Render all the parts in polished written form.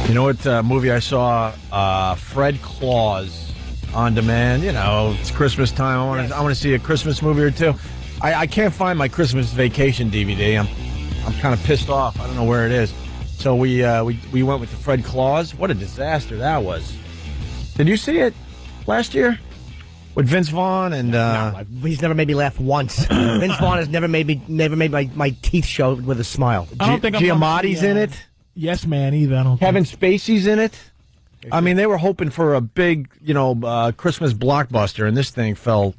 You know what movie I saw? Fred Claus on demand. You know, it's Christmas time. I want to see a Christmas movie or two. I can't find my Christmas Vacation DVD. I'm kind of pissed off. I don't know where it is. So we went with the Fred Claus. What a disaster that was. Did you see it last year with Vince Vaughn and? No, he's never made me laugh once. Vince Vaughn has never made my teeth show with a smile. I don't think Giamatti's in it. Yes, man. Either I don't. Kevin Spacey's in it. I mean, they were hoping for a big, Christmas blockbuster, and this thing fell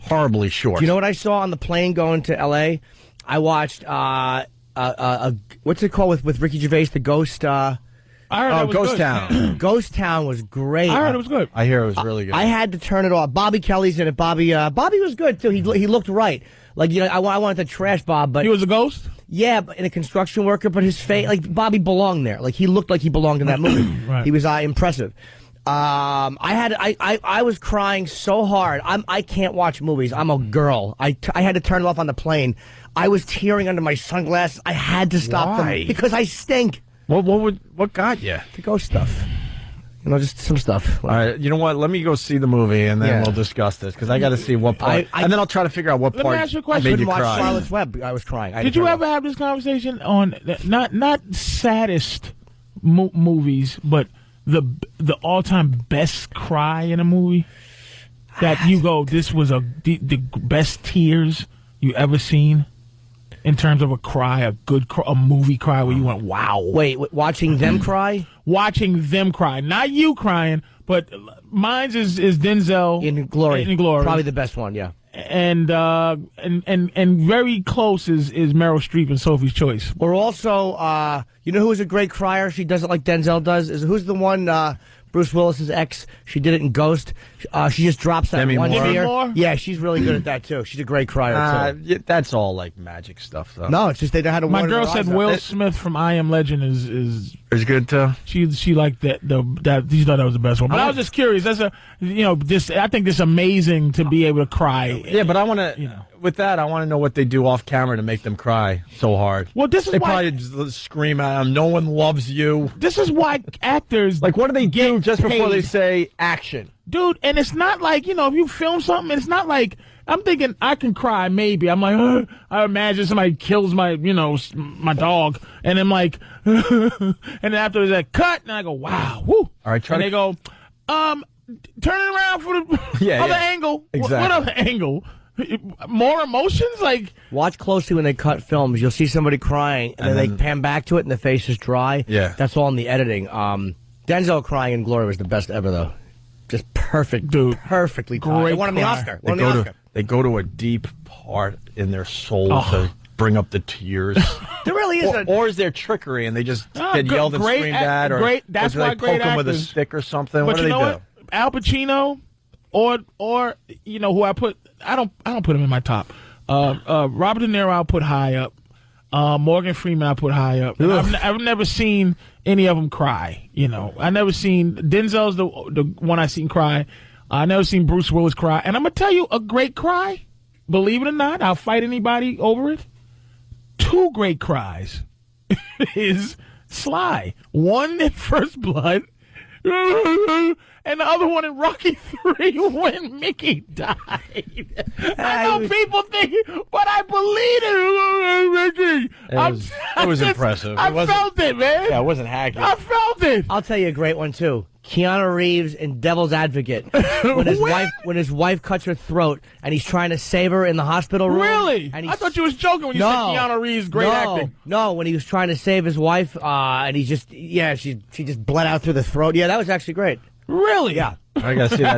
horribly short. Do you know what I saw on the plane going to L.A.? I watched what's it called with Ricky Gervais, the Ghost? I heard it was Ghost good. Town. Ghost Town was great. I heard it was good. I hear it was really good. I had to turn it off. Bobby Kelly's in it. Bobby was good too. He looked right. Like I wanted to trash Bob, but He was a ghost. yeah, but in a construction worker. But his face, like Bobby belonged there. Like he looked like he belonged in that movie. Right. He was impressive. I was crying so hard. I can't watch movies. I'm a girl. I had to turn it off on the plane. I was tearing under my sunglasses. I had to stop Why? them because I stink. What got you? The ghost stuff. Just some stuff. All right, you know what? Let me go see the movie, and then we'll discuss this, because I got to see what part. And then I'll try to figure out what Let me part ask you a question. made you Watch cry. Charlotte's Web. I was crying. Did you ever have this conversation on not saddest movies, but the all-time best cry in a movie that you go, this was the best tears you ever seen in terms of a cry, a movie cry where you went, wow. Wait, watching them cry? Watching them cry, not you crying, but mine's is Denzel In Glory. In Glory, Probably the best one, yeah. and very close is Meryl Streep in Sophie's Choice. Or also, you know who was a great crier? She does it like Denzel does. Who's the one? Bruce Willis's ex. She did it in Ghost. She just drops that Demi one Moore. tear. Demi Moore? Yeah, she's really good at that too. She's a great crier too. Yeah, that's all like magic stuff, though. No, it's just they know how to. My water girl their said eyes out. Will Smith from I Am Legend is It's good too. she liked that she thought that was the best one. But I was just curious. That's I think this amazing to be able to cry. Yeah, but I want to. With that, I want to know what they do off camera to make them cry so hard. Well, this is they why probably just scream at them. No one loves you. this is why actors Like, what do they do just before they paid. say action? Dude, and it's not like, if you film something, it's not like, I'm thinking I can cry maybe. I'm like, I imagine somebody kills my dog. And I'm like, and then after that cut, and I go, wow, woo. All right, and they go, turn it around for the other angle. Exactly. What other angle? More emotions? Like, Watch closely when they cut films. You'll see somebody crying, and then they pan back to it, and the face is dry. Yeah. That's all in the editing. Denzel crying in Glory was the best ever, though. Just perfect, Dude. Perfectly Great timed. They won him the cry. Oscar. Won him the Oscar. They go to a deep part in their soul to bring up the tears. There really is or is there trickery and they just get good- yelled and great screamed act- at, or great- that's or do they why great poke them with a actors- stick or something? but What do you they know do? what? Al Pacino, or who I put, I don't put him in my top. Robert De Niro I'll put high up. Morgan Freeman I put high up. I've never seen any of them cry. I never seen Denzel's the one I seen cry. I never seen Bruce Willis cry. And I'm gonna tell you a great cry. Believe it or not, I'll fight anybody over it. 2 great cries is Sly. One in First Blood. And the other one in Rocky 3 when Mickey died. I know people think, but I believe it. It was impressive. I felt it, man. Yeah, it wasn't hacky. I felt it. I'll tell you a great one too. Keanu Reeves in Devil's Advocate when his wife cuts her throat and he's trying to save her in the hospital room. Really? And I thought you was joking when you said Keanu Reeves great acting. No, when he was trying to save his wife, and he just she just bled out through the throat. Yeah, that was actually great. Really? Yeah. I gotta see that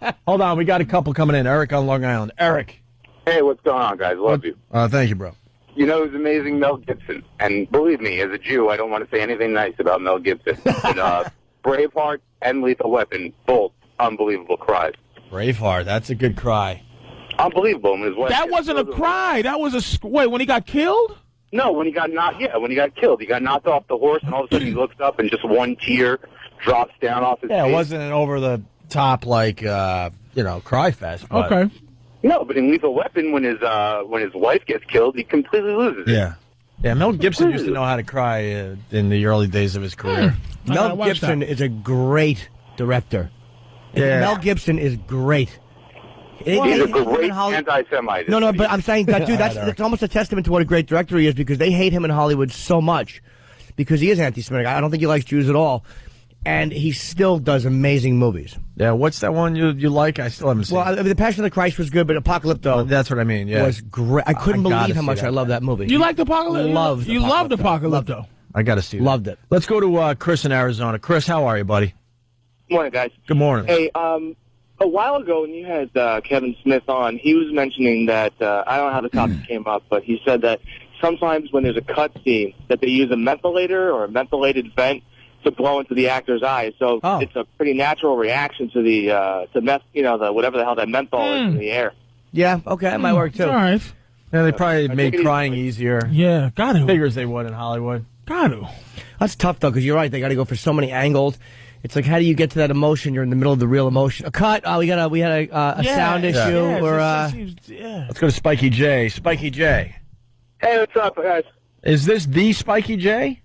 again. Hold on, we got a couple coming in. Eric on Long Island. Eric. Hey, what's going on, guys? Love you. Thank you, bro. You know who's amazing? Mel Gibson. And believe me, as a Jew, I don't want to say anything nice about Mel Gibson. But Braveheart and Lethal Weapon, both unbelievable cries. Braveheart, that's a good cry. Unbelievable. When his wife That wasn't a cry. That was wait, when he got killed? No, when he got when he got killed. He got knocked off the horse, and all of a sudden he looks up, and just one tear drops down off his face. It wasn't an over-the-top, cry fest. But Okay. No, but in Lethal Weapon, when his wife gets killed, he completely loses it. Yeah. Yeah, Mel Gibson used to know how to cry in the early days of his career. Mel Gibson is a great director. Yeah. Mel Gibson is great. He's a great anti-Semite. No, but I'm saying that, dude, that's almost a testament to what a great director he is, because they hate him in Hollywood so much because he is anti-Semitic. I don't think he likes Jews at all, and he still does amazing movies. Yeah, what's that one you like? I still haven't seen it. Well, The Passion of the Christ was good, but Apocalypto that's what I mean, yeah. was great. I couldn't believe how much I love that movie. You liked Apocalypto? You loved Apocalypto. I got to see that. Loved it. Let's go to Chris in Arizona. Chris, how are you, buddy? Morning, guys. Good morning. Hey, a while ago when you had Kevin Smith on, he was mentioning that, I don't know how the topic came up, but he said that sometimes when there's a cut scene, that they use a mentholator or a mentholated vent to blow into the actor's eyes. So it's a pretty natural reaction to the meth, the whatever the hell that menthol is in the air. Yeah, okay, that might work too. All right. Yeah, they probably made crying easier. Yeah, got to. Figures they would in Hollywood. Got to. That's tough though, because you're right. They got to go for so many angles. It's like, how do you get to that emotion? You're in the middle of the real emotion. A cut. We had a sound issue. Yeah. Let's go to Spiky J. Spiky J. Hey, what's up, guys? Is this the Spiky J?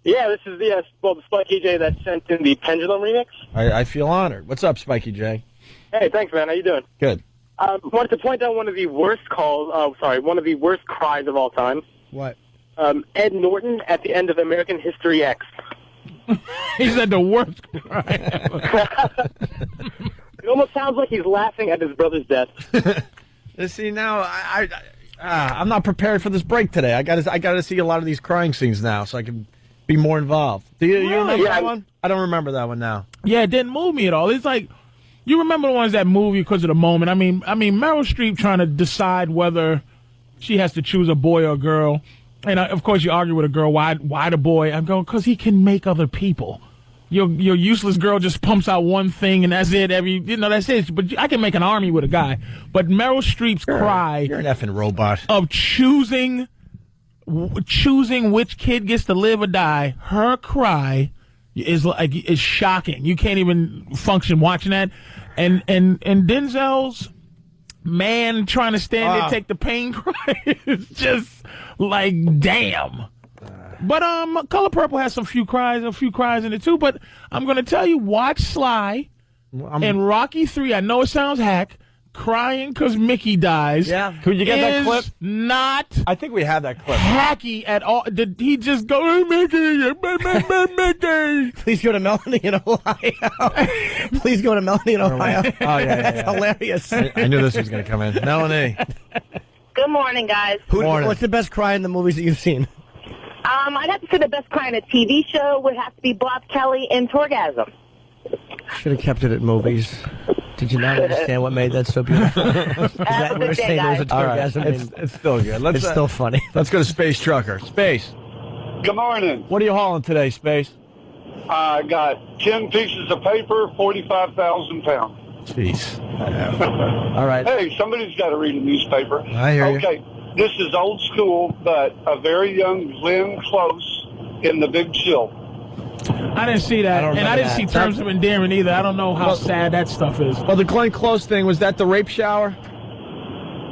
Yeah, this is the Spiky J that sent in the Pendulum remix. I feel honored. What's up, Spiky J? Hey, thanks, man. How you doing? Good. Wanted to point out one of the worst cries of all time. What? Ed Norton at the end of American History X. He said the worst cry ever. It almost sounds like he's laughing at his brother's death. See, now I'm not prepared for this break today. I got to see a lot of these crying scenes now, so I can be more involved. Do you remember that one? I don't remember that one now. Yeah, it didn't move me at all. It's like, you remember the ones that move you because of the moment. I mean, Meryl Streep trying to decide whether she has to choose a boy or a girl. And, of course, you argue with a girl, why the boy? I'm going, because he can make other people. Your useless girl just pumps out one thing, and that's it. That's it. But I can make an army with a guy. But Meryl Streep's cry... You're an effing robot. ...of choosing which kid gets to live or die, her cry is shocking. You can't even function watching that. And Denzel's man trying to stand there, take the pain cry is just... like, damn. But Color Purple has a few cries in it too. But I'm gonna tell you, watch Sly and Rocky 3. I know it sounds hack, crying because Mickey dies. Yeah, could you get that clip? Not. I think we have that clip. Hacky at all. Did he just go, hey, Mickey? Please go to Melanie in Ohio. Please go to Melanie in Ohio. Oh yeah, that's hilarious. I knew this was gonna come in. Melanie. Good morning, guys. What's the best cry in the movies that you've seen? I'd have to say the best cry in a TV show would have to be Bob Kelly in Torgasm. Should have kept it at movies. Did you not understand what made that so beautiful? Have a good day, guys. It's still good. It's still funny. Let's go to Space Trucker. Space. Good morning. What are you hauling today, Space? I got 10 pieces of paper, 45,000 pounds. Jeez. All right. Hey, somebody's got to read a newspaper. I hear you. Okay, this is old school, but a very young Glenn Close in The Big Chill. I didn't see that, and I didn't see Terms of Endearment either. I don't know how sad that stuff is. Well, the Glenn Close thing, was that the rape shower?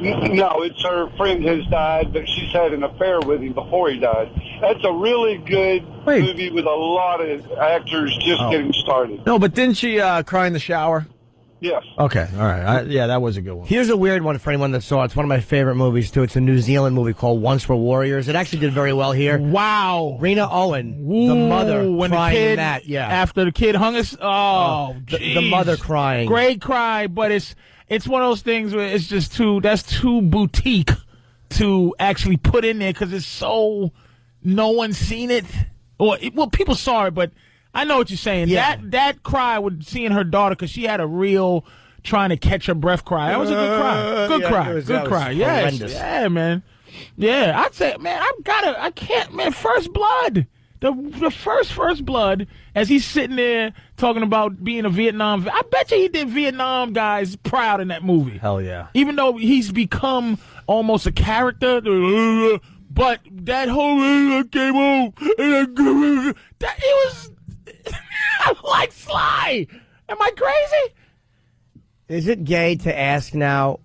No, it's her friend has died, but she's had an affair with him before he died. That's a really good movie with a lot of actors just getting started. No, but didn't she cry in the shower? Yes. Okay, all right. Yeah, that was a good one. Here's a weird one for anyone that saw it. It's one of my favorite movies, too. It's a New Zealand movie called Once Were Warriors. It actually did very well here. Wow. Rena Owen, the mother, crying in that. Yeah. After the kid hung us. The mother crying. Great cry, but it's one of those things where it's just that's too boutique to actually put in there because it's so no one's seen it. Well, people saw it, but I know what you're saying. Yeah. That cry with seeing her daughter, because she had a real trying to catch her breath cry. That was a good cry. Good cry. Yes. Horrendous. Yeah, man. Yeah, I'd say, man, I can't, man, First Blood. The first Blood, as he's sitting there talking about being a Vietnam, I bet you he did Vietnam guys proud in that movie. Hell yeah. Even though he's become almost a character, but that whole came on, and it was like Sly. Am I crazy? Is it gay to ask now,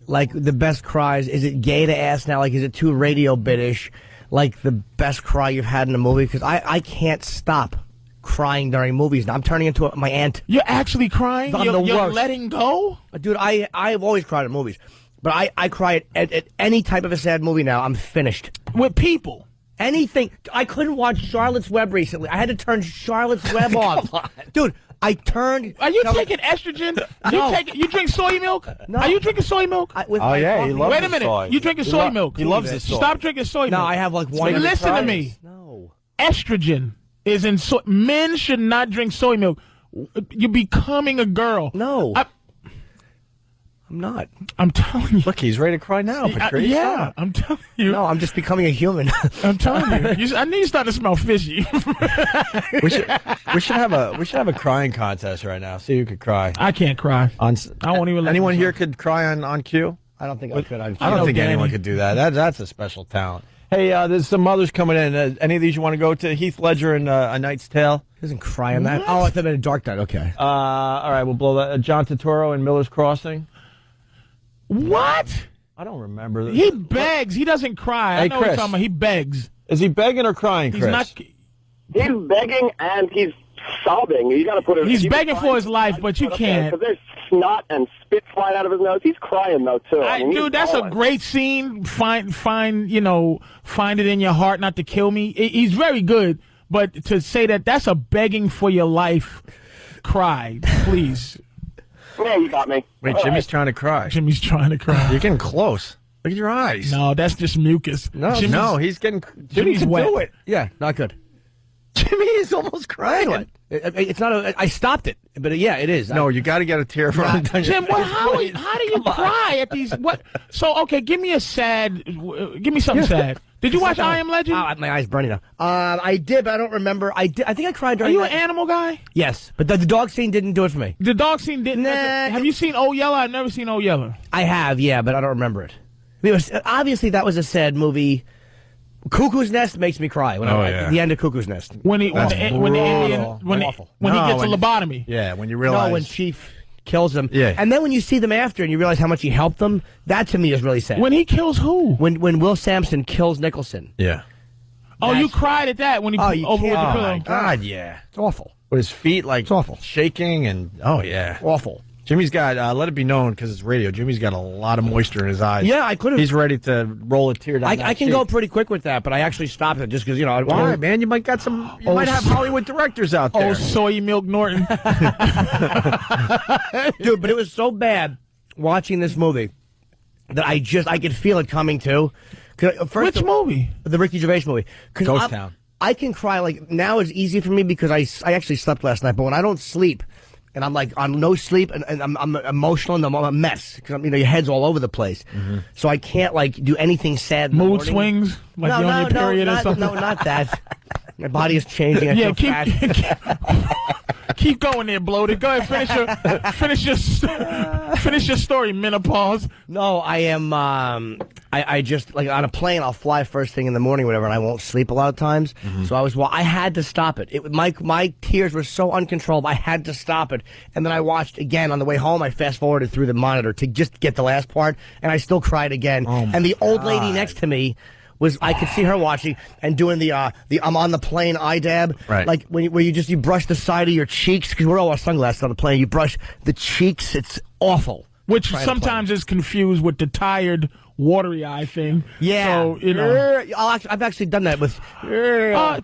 like, the best cries? Is it gay to ask now, like, is it too radio bitish? like the best cry you've had in a movie? Because I can't stop crying during movies. Now I'm turning into my aunt. You're actually crying? You're worst. letting go? Dude, I've always cried at movies. But I cry at any type of a sad movie now. I'm finished. With people? Anything. I couldn't watch Charlotte's Web recently. I had to turn Charlotte's Web off. Dude, I turned... Are you taking estrogen? No. You drink soy milk? No. Are you drinking soy milk? He loves Wait a minute. soy. You drinking soy milk? He loves the soy. Stop drinking soy milk. No, I have like one... Listen to me. No. Estrogen is in soy. Men should not drink soy milk. You're becoming a girl. No. I'm not. I'm telling you. Look, he's ready to cry now, Patrice. Yeah, I'm telling you. No, I'm just becoming a human. I'm telling you. I need to start to smell fishy. we should have a crying contest right now. See who could cry. I can't cry. I won't even. Anyone here could cry on cue? I don't think I could. I don't think anyone could do that. That's a special talent. Hey, there's some others coming in. Any of these you want to go to? Heath Ledger and A Knight's Tale. He doesn't cry on that. Oh, I thought it a Dark Knight. Okay. All right, we'll blow that. John Turturro and Miller's Crossing. What? I don't remember. He begs. He doesn't cry. Hey, I know what Chris. you're talking about. He begs. Is he begging or crying, Chris? He's not. He's begging and he's sobbing. You got to put it. He's begging for his life, but you can't. Because there's snot and spit flying out of his nose. He's crying though too. Dude, that's a great scene. Find it in your heart not to kill me. He's very good, but to say that's a begging for your life cry, please. Yeah, you got me. Wait, Jimmy's trying to cry. Jimmy's trying to cry. You're getting close. Look at your eyes. No, that's just mucus. No, he's getting. Jimmy's can wet. do it. Yeah, not good. Jimmy is almost crying. It's not. I stopped it, but yeah, it is. No, you got to get a tear from Jim, how do you cry at these? What? So okay, give me something sad. Did you watch I Am Legend? My eyes burning now. I did, but I don't remember. I think I cried during. Are you an animal guy? Yes, but the dog scene didn't do it for me. The dog scene didn't. Nah, have you seen Old Yeller? I've never seen Old Yeller. I have, yeah, but I don't remember it. Obviously, that was a sad movie. Cuckoo's Nest makes me cry. The end of Cuckoo's Nest. When he gets a lobotomy. Yeah, when you realize. No, when Chief kills him. Yeah. And then when you see them after and you realize how much he helped them, that to me is really sad. When he kills who? When Will Sampson kills Nicholson. Yeah. Oh, you cried at that when he you over with the Oh, pillow. my God, yeah. It's awful. With his feet, It's awful. shaking and, oh, yeah. Awful. Jimmy's got, let it be known, because it's radio, Jimmy's got a lot of moisture in his eyes. Yeah, I could have. He's ready to roll a tear down I can go pretty quick with that, but I actually stopped it just because, Why, man? You might got some. You might have Hollywood directors out there. Oh, soy milk Norton. Dude, but it was so bad watching this movie that I could feel it coming too. Which movie? The Ricky Gervais movie. Ghost Town. I can cry, like, now it's easy for me because I actually slept last night, but when I don't sleep, and I'm like on no sleep, and I'm emotional, and I'm a mess because your head's all over the place. Mm-hmm. So I can't do anything sad. Mood swings, like you're on your period or something. No, not that. My body is changing. I feel fat. Keep going there, bloated. Go ahead, finish your story. Menopause. No, I am. I just on a plane. I'll fly first thing in the morning, whatever, and I won't sleep a lot of times. Mm-hmm. So I had to stop it. My tears were so uncontrollable. I had to stop it, and then I watched again on the way home. I fast forwarded through the monitor to just get the last part, and I still cried again. Oh and the old lady next to me. I could see her watching and doing the I'm on the plane eye dab, right? Like where you brush the side of your cheeks because we're all wearing sunglasses on the plane. You brush the cheeks. It's awful. Which sometimes is confused with the tired, watery eye thing. Yeah. So I've actually done that with.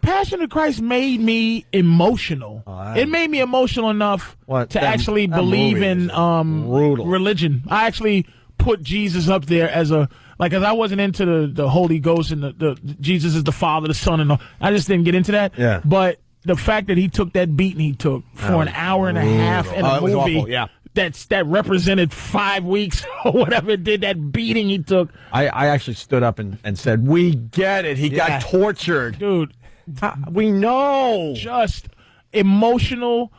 Passion of Christ made me emotional. It made me emotional enough to actually believe in religion. I actually put Jesus up there as a. Because I wasn't into the Holy Ghost and the Jesus is the Father, the Son, and I just didn't get into that. Yeah. But the fact that he took that beating he took for an hour and a half in a movie, awful, yeah. that represented 5 weeks or whatever it did, that beating he took. I actually stood up and said, "We get it. He got tortured, dude. We know." Just emotional.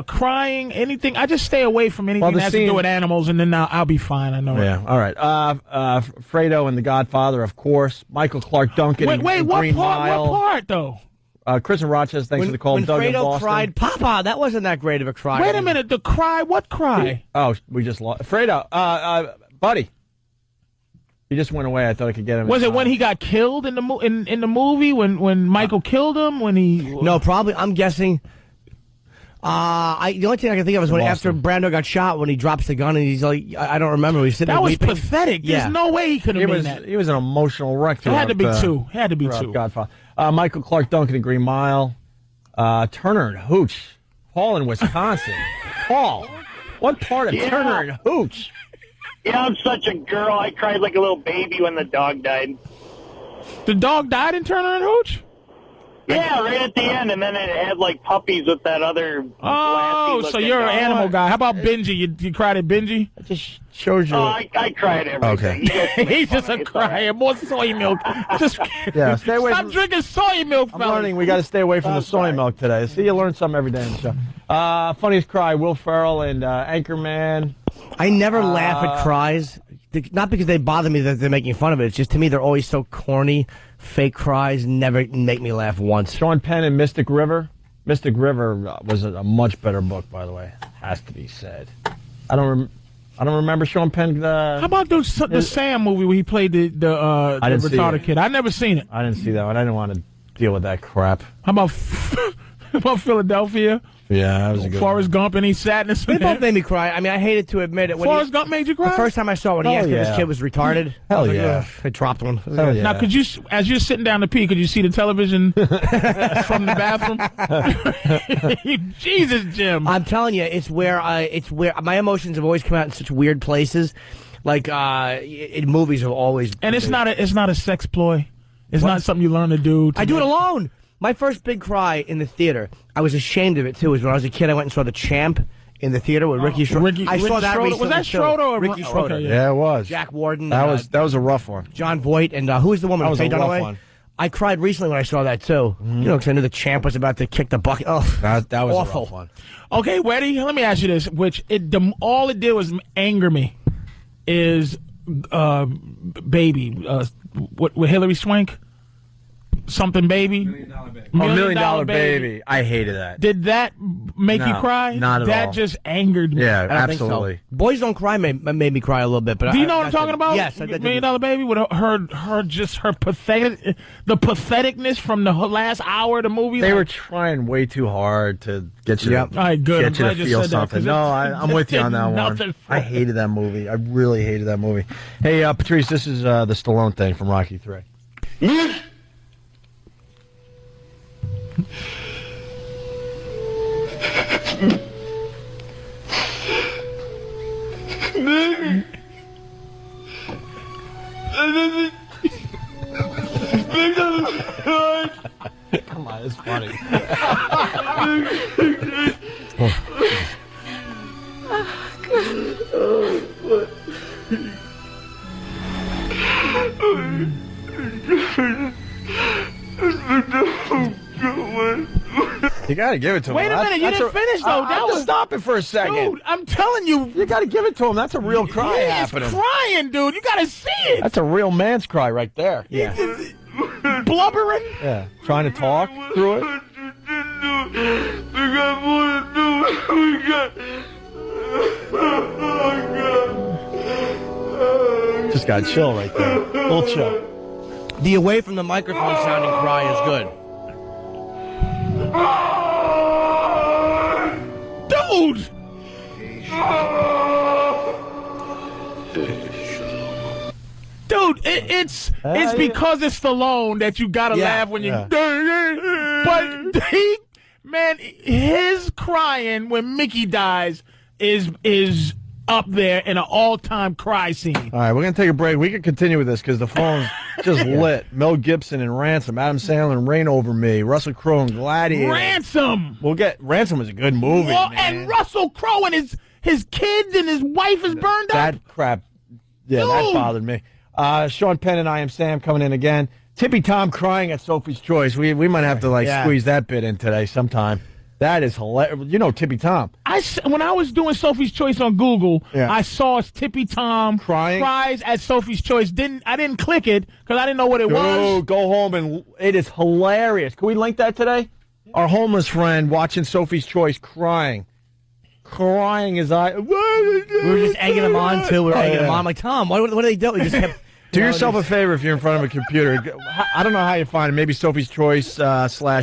Crying, anything. I just stay away from anything that has to do with animals, and then I'll be fine. I know. Yeah. All right. Fredo and The Godfather, of course. Michael Clark Duncan. Wait. And What Green part? Mile. What part though? Chris and Rochester. Thanks for the call. When Doug in Fredo Boston. cried, "Papa," that wasn't that great of a cry. Wait a minute. The cry. What cry? Oh, we just lost Fredo. Buddy. He just went away. I thought I could get him. Was it when he got killed in the in the movie when Michael killed him? When he No, probably. I'm guessing. The only thing I can think of is when after Brando got shot, when he drops the gun and he's like, I don't remember. He's sitting that there was weeping. pathetic. Yeah. There's no way he could have made that. He was an emotional wreck. It had to be two. It had to be two. Godfather. Michael Clark Duncan in Green Mile. Turner and Hooch. Paul in Wisconsin. Paul, what part of Turner and Hooch? Yeah, I'm such a girl. I cried like a little baby when the dog died. The dog died in Turner and Hooch? Yeah, right at the end, and then it had like puppies with that other. Oh, so you're an animal guy. How about Benji? You cried at Benji? It just shows you. Oh, I cried everything. Okay. He's just a crying. More soy milk. Just Yeah, stay away stop from- drinking soy milk, I'm fellas. learning we got to stay away from the soy milk today. See, you learn something every day in the show. Funniest cry, Will Ferrell and Anchorman. I never laugh at cries. Not because they bother me that they're making fun of it. It's just to me they're always so corny. Fake cries never make me laugh once. Sean Penn and Mystic River. Mystic River was a much better book, by the way. Has to be said. I don't remember Sean Penn. How about the Sam movie where he played the retarded kid? I never seen it. I didn't see that one. I didn't want to deal with that crap. How about Philadelphia? Yeah, that was a good Forrest Gump and he sadness. They both made me cry. I mean, I hated to admit it. When Forrest Gump made you cry? The first time I saw it, when he asked if his kid was retarded. Hell I was like, yeah. I dropped one. Hell yeah. Now, could you, as you're sitting down to pee, could you see the television from the bathroom? Jesus, Jim. I'm telling you, it's where my emotions have always come out in such weird places. Like in movies have always. And it's not a sex ploy. It's not something you learn to do. I do it alone. My first big cry in the theater, I was ashamed of it too. Was when I was a kid, I went and saw The Champ in the theater with Ricky Schroeder. I saw that recently. Was that too. Schroeder or Ricky Schroeder? Okay, Yeah, it was. Jack Warden. That was a rough one. John Voight and who was the woman? That was Faye a rough Dunaway? one. I cried recently when I saw that too. You know, because I knew the Champ was about to kick the bucket. Oh, That was awful. a rough one. Okay, Weddy, let me ask you this, all it did was anger me, is Baby, with Hilary Swank? Something Baby? $1 Million Baby. I hated that. Did that make you cry? Not at all. That just angered me. Yeah, I don't think so. absolutely. Boys Don't Cry made me cry a little bit. But Do you know what I'm talking about? Yes, $1 Million Baby with her pathetic, the patheticness from the last hour of the movie. They were trying way too hard to get you Yep. to, All right, good. I'm get you glad to you feel said that, something. 'cause No, it I'm with you on that did one. nothing for I it. hated that movie. I really hated that movie. Hey, Patrice, this is the Stallone thing from Rocky III. Come on, it's funny. You gotta give it to him. Wait a minute, you didn't finish though. That was stop it for a second. Dude, I'm telling you, You gotta give it to him. That's a real cry he is happening. crying, dude. You gotta see it. That's a real man's cry right there. Yeah. Blubbering. Yeah, trying to talk through it. Just got chill right there. Little chill. The away from the microphone sounding cry is good. Dude! Dude, it's because it's Stallone that you gotta laugh when you. But his crying when Mickey dies is up there in an all-time cry scene. All right, we're going to take a break. We can continue with this because the phone's just lit. Mel Gibson and Ransom, Adam Sandler and Reign Over Me, Russell Crowe and Gladiator. Ransom! Ransom was a good movie, man. And Russell Crowe and his kids and his wife is burned up. That crap, yeah, that Dude. bothered me. Sean Penn and I Am Sam coming in again. Tippy Tom crying at Sophie's Choice. We might have to squeeze that bit in today sometime. That is hilarious. You know Tippy Tom. When I was doing Sophie's Choice on Google, I saw Tippy Tom cries at Sophie's Choice. I didn't click it because I didn't know what it was. Go home and it is hilarious. Can we link that today? Our homeless friend watching Sophie's Choice crying his eye. We were just egging him on too. We were egging him on. I'm like, Tom, what do they do? He just kept Do yourself a favor if you're in front of a computer. I don't know how you find it. Maybe Sophie's Choice /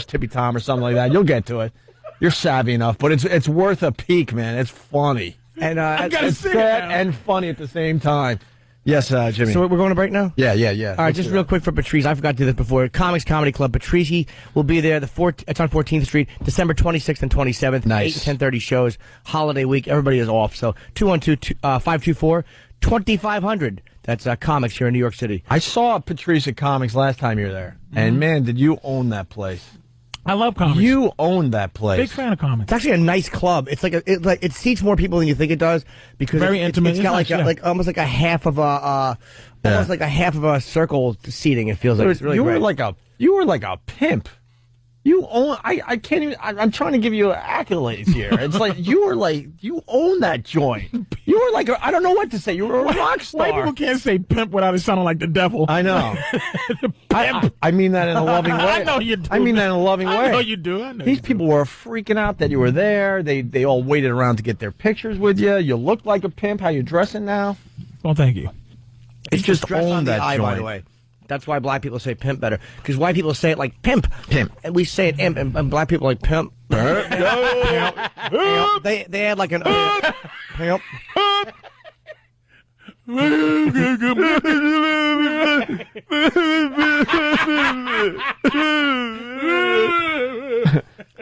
Tippy Tom or something like that. You'll get to it. You're savvy enough, but it's worth a peek, man. It's funny. And it's sad and funny at the same time. Yes, Jimmy. So we're going to break now? Yeah. All right, just real quick for Patrice. I forgot to do this before. Comics Comedy Club. Patrice will be there. It's on 14th Street, December 26th and 27th. Nice. 8 and 10:30 shows. Holiday week. Everybody is off. So 212-524-2500. That's Comics here in New York City. I saw Patrice at Comics last time you were there, and man, did you own that place? I love comics. You own that place. Big fan of comics. It's actually a nice club. It's like it seats more people than you think it does because Very intimate. It's got It's nice, like almost like a half of a almost like a half of a circle seating. It feels like it's really you great. were like a pimp. You own. I can't even. I'm trying to give you accolades here. It's like you own that joint. You were like I don't know what to say. You were a rock star. White people can't say pimp without it sounding like the devil. I know. I mean that in a loving way. I know you do. I mean that in a loving way. I know you do. I know These people were freaking out that you were there. They all waited around to get their pictures with you. You looked like a pimp. How you dressing now? Well, thank you. It's just dress own on the that eye, joint. by the way. That's why black people say pimp better. Because white people say it like pimp. Pimp. And we say it imp, and black people like pimp. Pimp. They add like an pimp.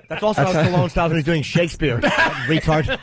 That's also how Stallone styles when he's doing Shakespeare. Retard.